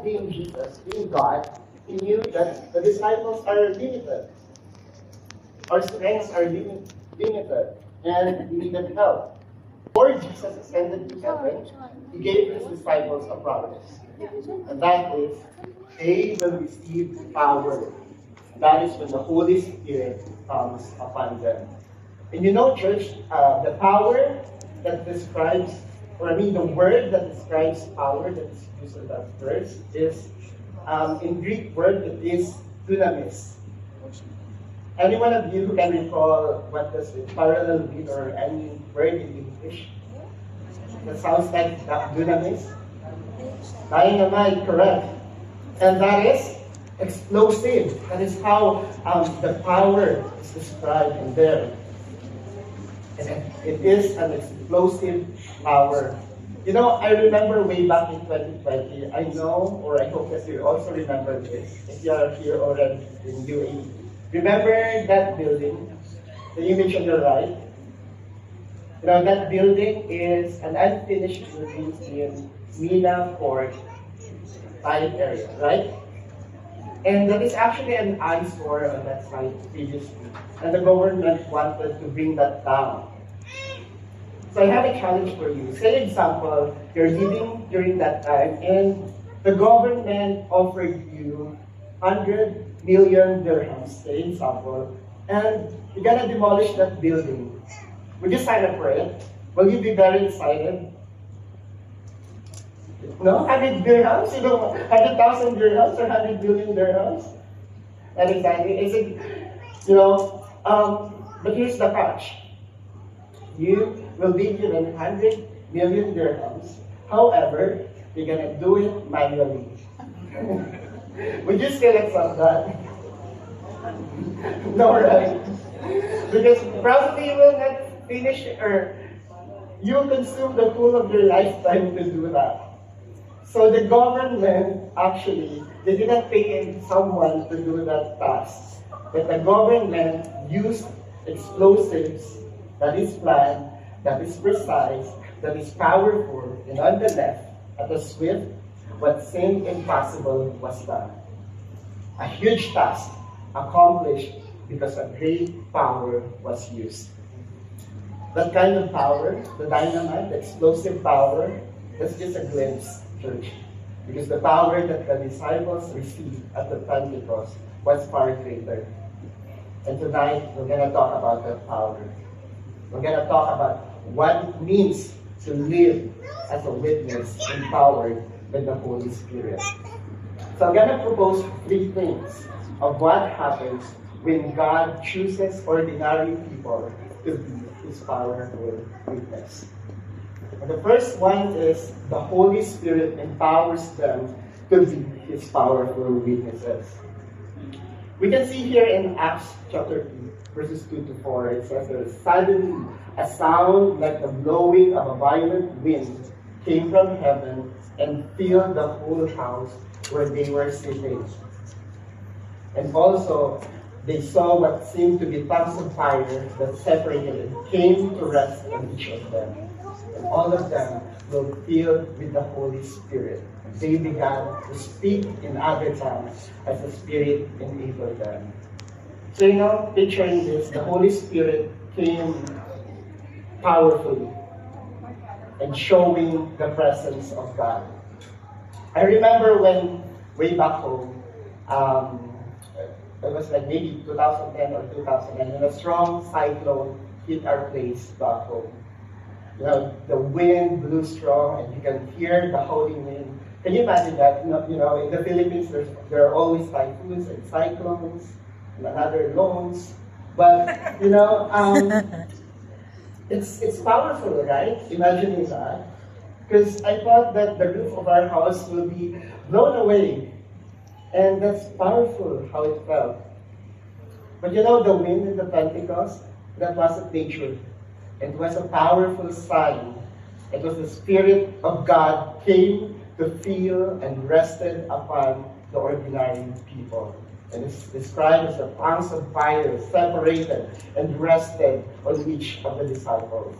being Jesus, being God, he knew that the disciples are limited. Our strengths are limited, and we needed help. Before Jesus ascended to heaven, he gave his disciples a promise. And that is, they will receive power. That is when the Holy Spirit comes upon them. And you know, church, the power that describes, or I mean, the word that describes power that is used in that verse is, in Greek word, it is dunamis. Any one of you who can recall what does it parallel with or any word in English that sounds like that dunamis? Dynamite, correct. And that is explosive. That is how the power is described in there. And it is an explosive power. You know, I remember way back in 2020, I know, or I hope that you also remember this, if you are here already in UAE. Remember that building, the image on your right? You know, that building is an unfinished building in Mina Port site area, right? And that is actually an eyesore on that site previously. And the government wanted to bring that down. So I have a challenge for you. Say, example, you're living during that time and the government offered you 100 million dirhams, say, example, and you're gonna demolish that building. Would you sign up for it? Will you be very excited? No? 100 dirhams? You know, 100,000 dirhams or 100 billion dirhams? Not exactly. Is it, you know, but here's the catch. You will be given 100 million dirhams. However, you're gonna do it manually. Would you still accept that? No, right? Because probably you will not finish or you will consume the whole of your lifetime to do that. So the government actually, they did not pay in someone to do that task. But the government used explosives that is planned, that is precise, that is powerful, and on the left, at the swift, what seemed impossible was done. A huge task accomplished because a great power was used. That kind of power, the dynamite, the explosive power, that's just a glimpse, church. Because the power that the disciples received at the Pentecost was far greater. And tonight, we're going to talk about that power. We're going to talk about what it means to live as a witness empowered by the Holy Spirit. So I'm going to propose 3 things of what happens when God chooses ordinary people to be His powerful witness. And the first one is the Holy Spirit empowers them to be His powerful witnesses. We can see here in Acts chapter 2, verses 2 to 4, it says that suddenly a sound like the blowing of a violent wind came from heaven and filled the whole house where they were sitting. And also, they saw what seemed to be tongues of fire that separated and came to rest on each of them. And all of them were filled with the Holy Spirit. They began to speak in other tongues as the Spirit enabled them. So, you know, picturing this, the Holy Spirit came powerfully and showing the presence of God. I remember when, way back home, it was like maybe 2010 or 2009, when a strong cyclone hit our place back home. You know, the wind blew strong and you can hear the howling wind. Can you imagine that? You know, in the Philippines, there are always typhoons and cyclones and another loans. But, you know, it's powerful, right? Imagining that. Because I thought that the roof of our house will be blown away. And that's powerful how it felt. But you know, the wind in the Pentecost, that wasn't nature. It was a powerful sign. It was the Spirit of God came to feel and rested upon the ordinary people. And it's described as the tongues of fire separated and rested on each of the disciples.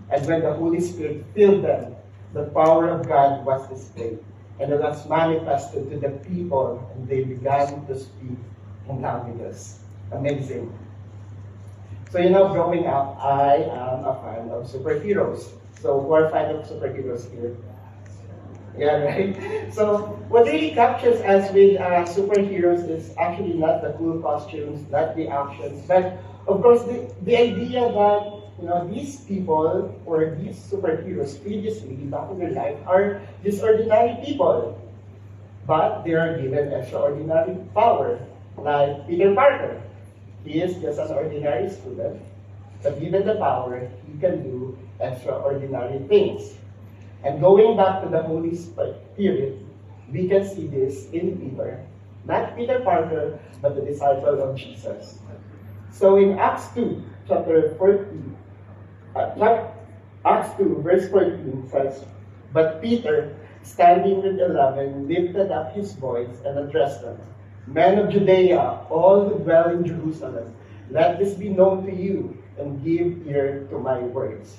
And when the Holy Spirit filled them, the power of God was displayed. and it was manifested to the people, and they began to speak in languages. Amazing. So growing up, I am a fan of superheroes. So who are fans of superheroes here? Yeah, right? So what really captures us with superheroes is actually not the cool costumes, not the actions, but of course the idea that these people or these superheroes previously back in their life are just ordinary people, but they are given extraordinary power, like Peter Parker. He is just an ordinary student, but given the power, he can do extraordinary things. And going back to the Holy Spirit, we can see this in Peter. Not Peter Parker, but the disciple of Jesus. So in Acts 2, chapter 14, Acts 2, verse 14 says, "But Peter, standing with 11, lifted up his voice and addressed them. 'Men of Judea, all who dwell in Jerusalem, let this be known to you, and give ear to my words.'"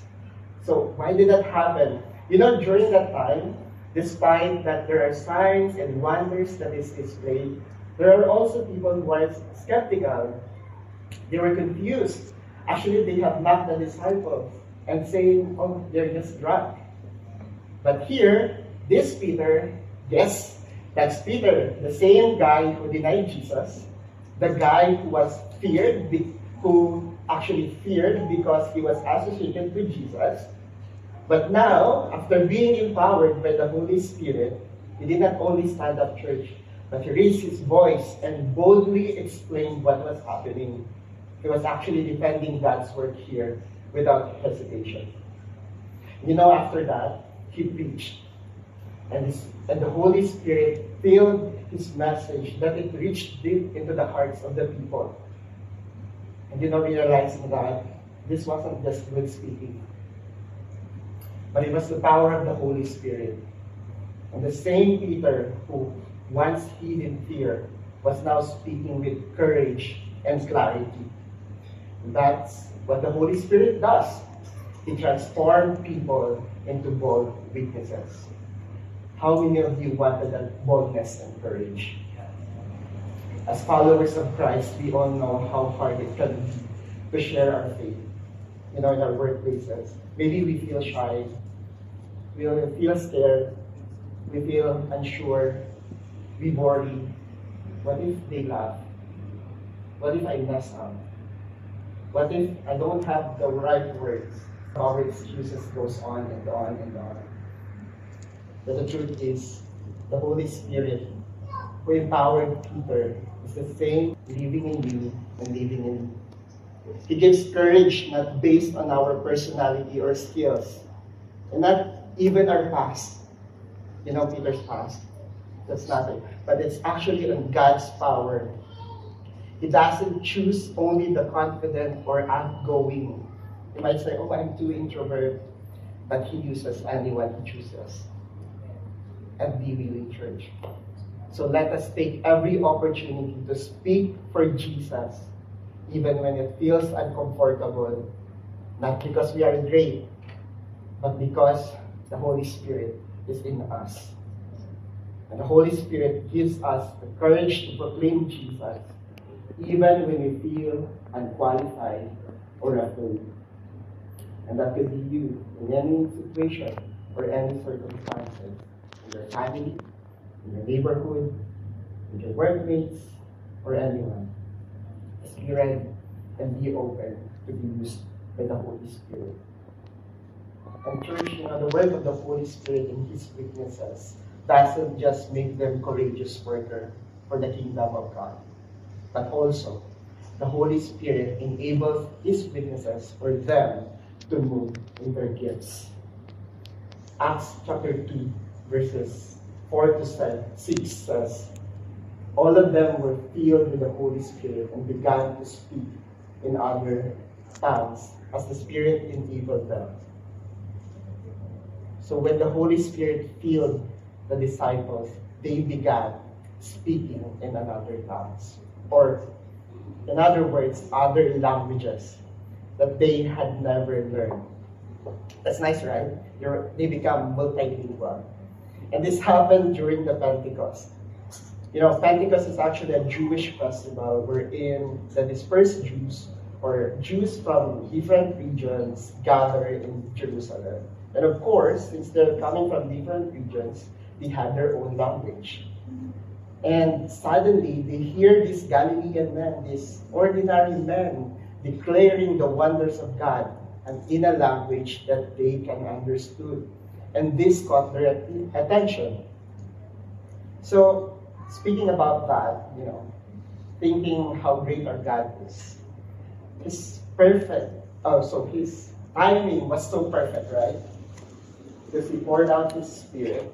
So why did that happen? During that time, despite that there are signs and wonders that is displayed, there are also people who are skeptical. They were confused. Actually, they have mocked the disciples and saying, "Oh, they're just drunk." But here, this Peter, yes, that's Peter, the same guy who denied Jesus, the guy who was feared, who actually feared because he was associated with Jesus. But now, after being empowered by the Holy Spirit, he did not only stand up church, but he raised his voice and boldly explained what was happening. He was actually defending God's word here without hesitation. After that, he preached. And the Holy Spirit filled his message that it reached deep into the hearts of the people. And realizing that this wasn't just good speaking, but it was the power of the Holy Spirit. And the same Peter who once hid in fear was now speaking with courage and clarity. And that's what the Holy Spirit does. He transforms people into bold witnesses. How many of you wanted that boldness and courage? As followers of Christ, we all know how hard it can be to share our faith. In our workplaces. Maybe we feel shy, we feel scared, we feel unsure, we worry. What if they laugh? What if I mess up? What if I don't have the right words? Our excuses goes on and on and on. But the truth is, the Holy Spirit who empowered Peter is the same living in you and living in me. He gives courage not based on our personality or skills, and not even our past. Peter's past. That's nothing. But it's actually on God's power. He doesn't choose only the confident or outgoing. You might say, "Oh, I'm too introvert," but He uses anyone He chooses. And be willing, church. So let us take every opportunity to speak for Jesus, even when it feels uncomfortable, not because we are great, but because the Holy Spirit is in us. And the Holy Spirit gives us the courage to proclaim Jesus, even when we feel unqualified or afraid. And that could be you in any situation or any circumstances, in your family, in your neighborhood, with your workmates, or anyone. Just be ready and be open to be used by the Holy Spirit. And church, the work of the Holy Spirit and His witnesses doesn't just make them courageous worker for the kingdom of God, but also the Holy Spirit enables His witnesses for them to move in their gifts. Acts chapter 2, verses 4 to 6 says, "All of them were filled with the Holy Spirit and began to speak in other tongues as the Spirit enabled them." So when the Holy Spirit filled the disciples, they began speaking in other tongues. Or, in other words, other languages that they had never learned. That's nice, right? They become multilingual. And this happened during the Pentecost. Pentecost is actually a Jewish festival wherein the dispersed Jews or Jews from different regions gather in Jerusalem. And of course, since they're coming from different regions, they had their own language. And suddenly, they hear these Galilean men, these ordinary men, declaring the wonders of God and in a language that they can understand. And this caught their attention. So, speaking about that, thinking how great our God is. He's perfect. So his timing was so perfect, right? Because he poured out his spirit.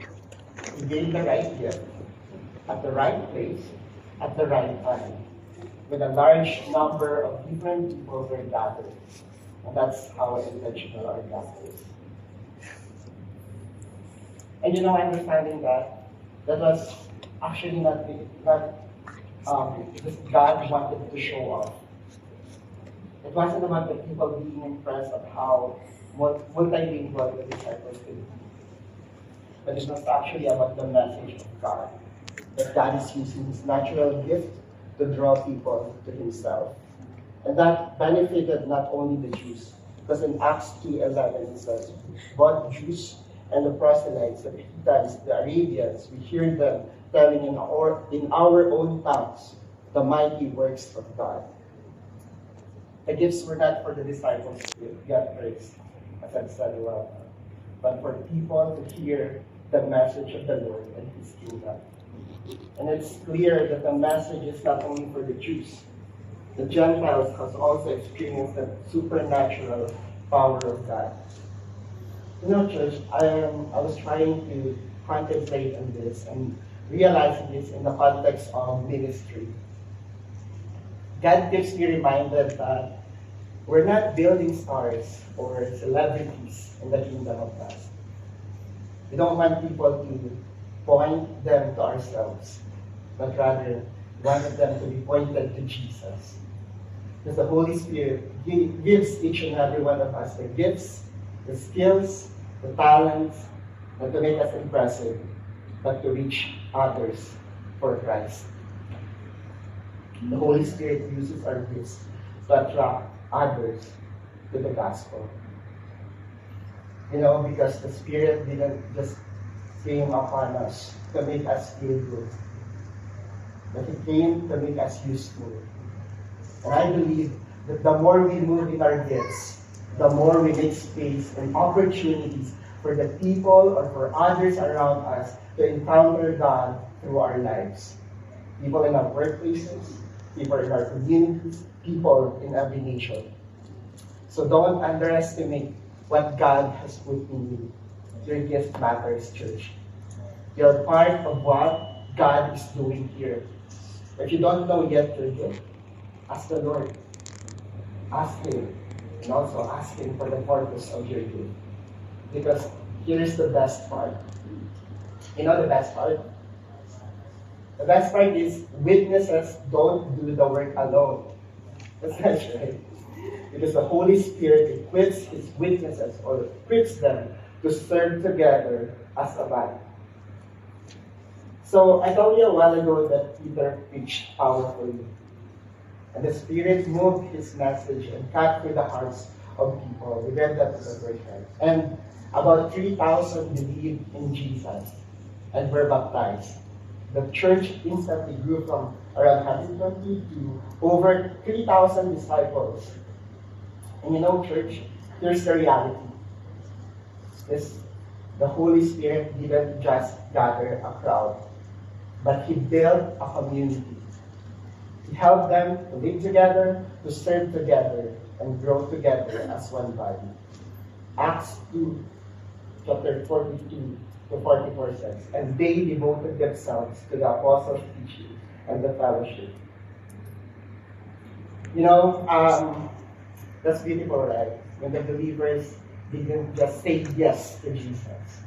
He gave the right gift at the right place, at the right time, with a large number of different people were gathered. And that's how intentional our God is. And understanding that was actually not because God wanted to show off. It wasn't about the people being impressed of how multilingual the disciples could be. But it was actually about the message of God. That God is using his natural gift to draw people to himself. And that benefited not only the Jews, because in Acts 2:11 it says, both Jews and the proselytes, the Hittites, the Arabians, we hear them telling in our own tongues the mighty works of God. The gifts were not for the disciples to get praise, as I said a while, but for people to hear the message of the Lord and his kingdom. And it's clear that the message is not only for the Jews. The Gentiles has also experienced the supernatural power of God. Church, I was trying to contemplate on this and realizing this in the context of ministry. God keeps me reminded that we're not building stars or celebrities in the kingdom of God. We don't want people to point them to ourselves, but rather wanted them to be pointed to Jesus. Because the Holy Spirit gives each and every one of us the gifts, the skills, the talents, not to make us impressive, but to reach others for Christ. The Holy Spirit uses our gifts to attract others to the gospel. Because the Spirit didn't just came upon us to make us feel good, but it came to make us useful. And I believe that the more we move in our gifts, the more we make space and opportunities for the people or for others around us to encounter God through our lives. People in our workplaces, people in our communities, people in every nation. So don't underestimate what God has put in you. Your gift matters, church. You're part of what God is doing here. If you don't know yet your gift, ask the Lord. Ask Him. And also ask Him for the purpose of your gift. Because here's the best part. You know the best part? The best part is witnesses don't do the work alone. That's not right. Because the Holy Spirit equips His witnesses or equips them to serve together as a body. So I told you a while ago that Peter preached powerfully. And the Spirit moved his message and cut through the hearts of people. We read that in the verse, right? And about 3,000 believed in Jesus and were baptized. The church instantly grew from around 120 to over 3,000 disciples. And church, here's the reality. The Holy Spirit didn't just gather a crowd, but He built a community. He helped them to live together, to serve together, and grow together as one body. Acts 2, chapter 42 to 44 says, and they devoted themselves to the apostles' teaching and the fellowship. That's beautiful, right? When the believers didn't just say yes to Jesus.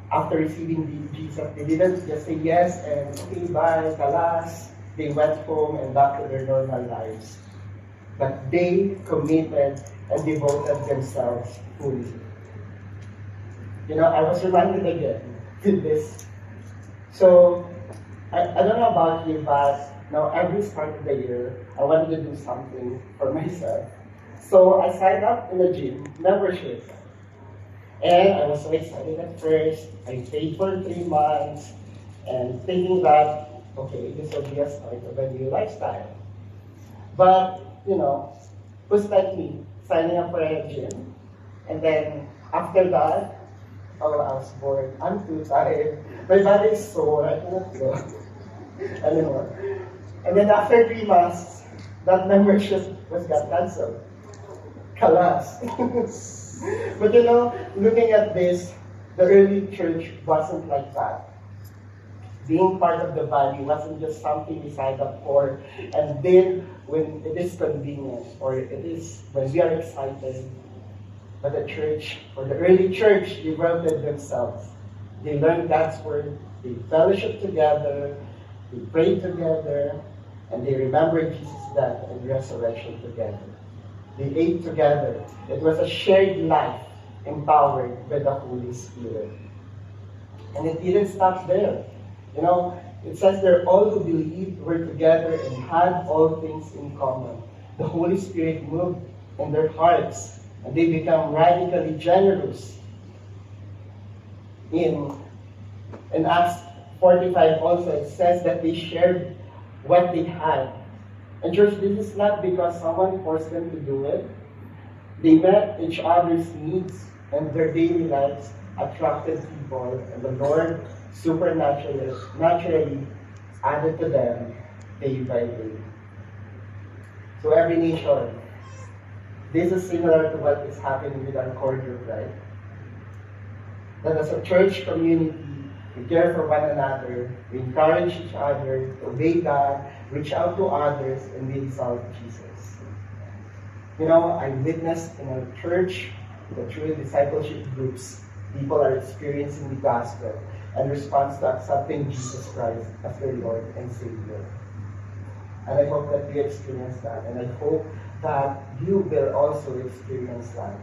After receiving Jesus, they didn't just say yes and okay, bye, kalas. They went home and back to their normal lives. But they committed and devoted themselves fully. I was reminded again did this. So, I don't know about you, but now every start of the year, I wanted to do something for myself. So I signed up in a gym membership. And I was so excited at first. I paid for 3 months and thinking that, okay, this will be a start of a new lifestyle. But, who's like me, signing up for a gym, and then after that, oh, I was bored. I'm too tired. My body is sore. I cannot go anymore. And then after 3 months, that membership got cancelled. Kalas. But looking at this, the early church wasn't like that. Being part of the body wasn't just something we signed up for, and then when it is convenient, or it is when we are excited. But the church, or the early church, developed themselves. They learned God's word, they fellowship together, they prayed together, and they remembered Jesus' death and resurrection together. They ate together. It was a shared life empowered by the Holy Spirit. And it didn't stop there. It says there all who believed were together and had all things in common. The Holy Spirit moved in their hearts and they become radically generous. In Acts 45 also, it says that they shared what they had. And church, this is not because someone forced them to do it. They met each other's needs and their daily lives attracted people, and the Lord naturally added to them day by day. So every nation, this is similar to what is happening with our core group, right? That as a church community, we care for one another, we encourage each other to obey God, reach out to others, and we exalt Jesus. I witnessed in our church that through discipleship groups, people are experiencing the gospel and response to accepting Jesus Christ as their Lord and Savior. And I hope that we experience that, and I hope that you will also experience that.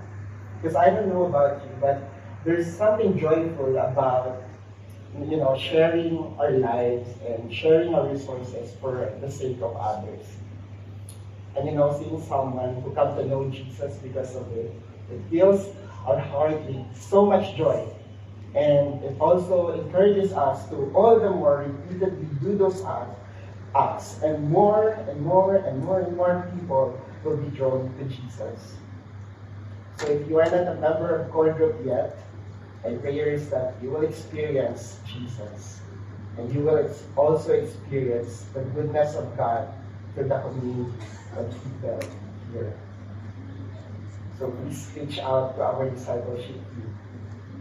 Because I don't know about you, but there's something joyful about sharing our lives and sharing our resources for the sake of others. And seeing someone who come to know Jesus because of it, it fills our heart with so much joy. And it also encourages us to all the more repeatedly do those acts, and more and more and more and more people will be drawn to Jesus. So if you are not a member of Core Group yet, my prayer is that you will experience Jesus, and you will also experience the goodness of God through the community that we built here. So please reach out to our discipleship team.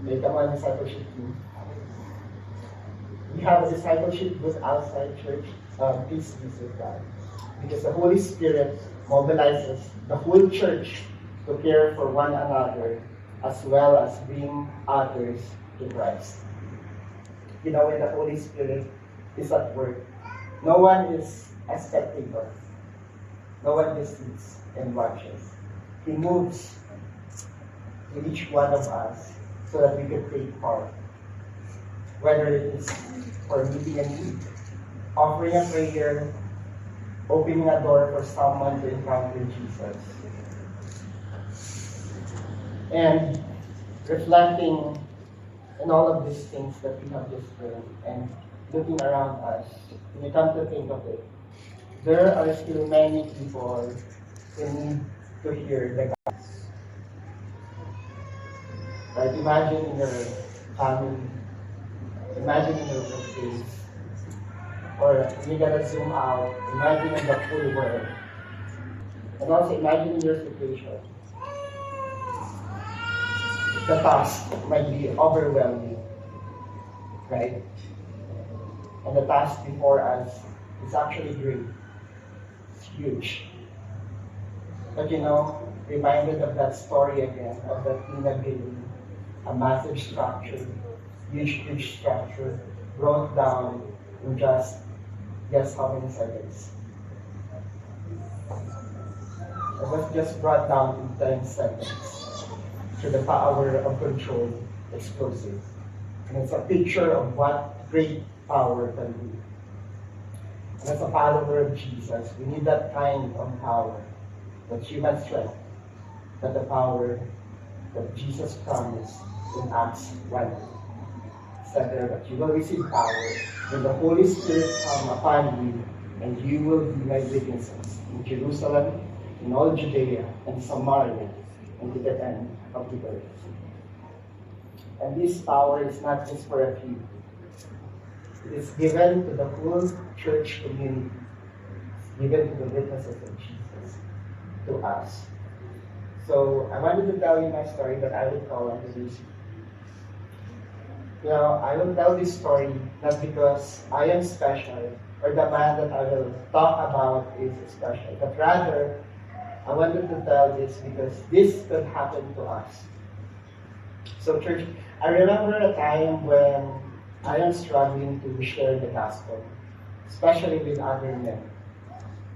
May come on, disciplship team. We have a discipleship booth outside church. Please visit that. Because the Holy Spirit mobilizes the whole church to care for one another, as well as bring others to Christ. When the Holy Spirit is at work, no one is a spectator. No one just sits and watches. He moves with each one of us so that we can take part. Whether it is for meeting a need, offering a prayer, opening a door for someone to encounter Jesus. And reflecting on all of these things that we have just learned and looking around us, when you come to think of it, there are still many people who need to hear the gospel. Right? Imagine in your family, imagine in your workplace, or when you gotta zoom out, imagine in the full world. And also imagine in your situation. The task might be overwhelming, right? And the task before us is actually great. It's huge. But reminded of that story again, of that peanut building, a massive structure, huge structure, brought down in just guess how many seconds? It was just brought down in 10 seconds through the power of controlled explosive. And it's a picture of what great power can do. And as a follower of Jesus, we need that kind of power, that human strength, that the power that Jesus promised in Acts 1. Said there that you will receive power when the Holy Spirit come upon you, and you will be my witnesses in Jerusalem, in all Judea and Samaria, and to the end of the earth. And this power is not just for a few. It is given to the whole church community. It's given to the witnesses of Jesus, to us. So I wanted to tell you my story that I would call Lucy. You know, I will tell this story not because I am special or the man that I will talk about is special, but rather I wanted to tell this because this could happen to us. So church, I remember a time when I am struggling to share the gospel, especially with other men,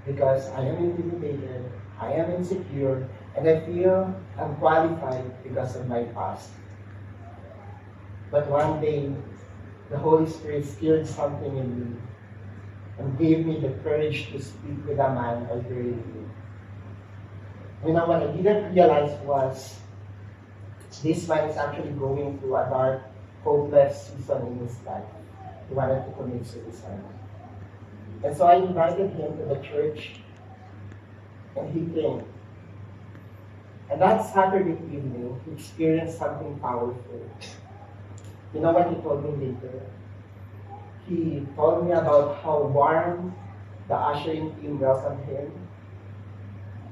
because I am intimidated, I am insecure, and I feel unqualified because of my past. But one day, the Holy Spirit stirred something in me and gave me the courage to speak with a man I barely knew. You know, what I didn't realize was this man is actually going through a dark, hopeless season in his life. He wanted to commit suicide. And so I invited him to the church, and he came. And that Saturday evening, he experienced something powerful. You know what he told me later? He told me about how warm the ushering team welcomed him,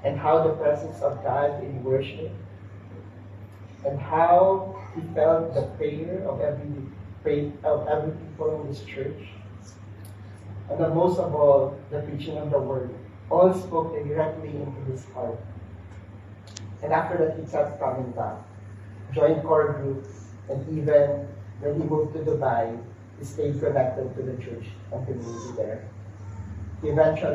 and how the presence of God in worship, and how he felt the prayer of every people in this church, and the most of all, the preaching of the word, all spoke directly into his heart. And after that, he kept coming back, joined core group, and even when he moved to Dubai, he stayed connected to the church and community there. He eventually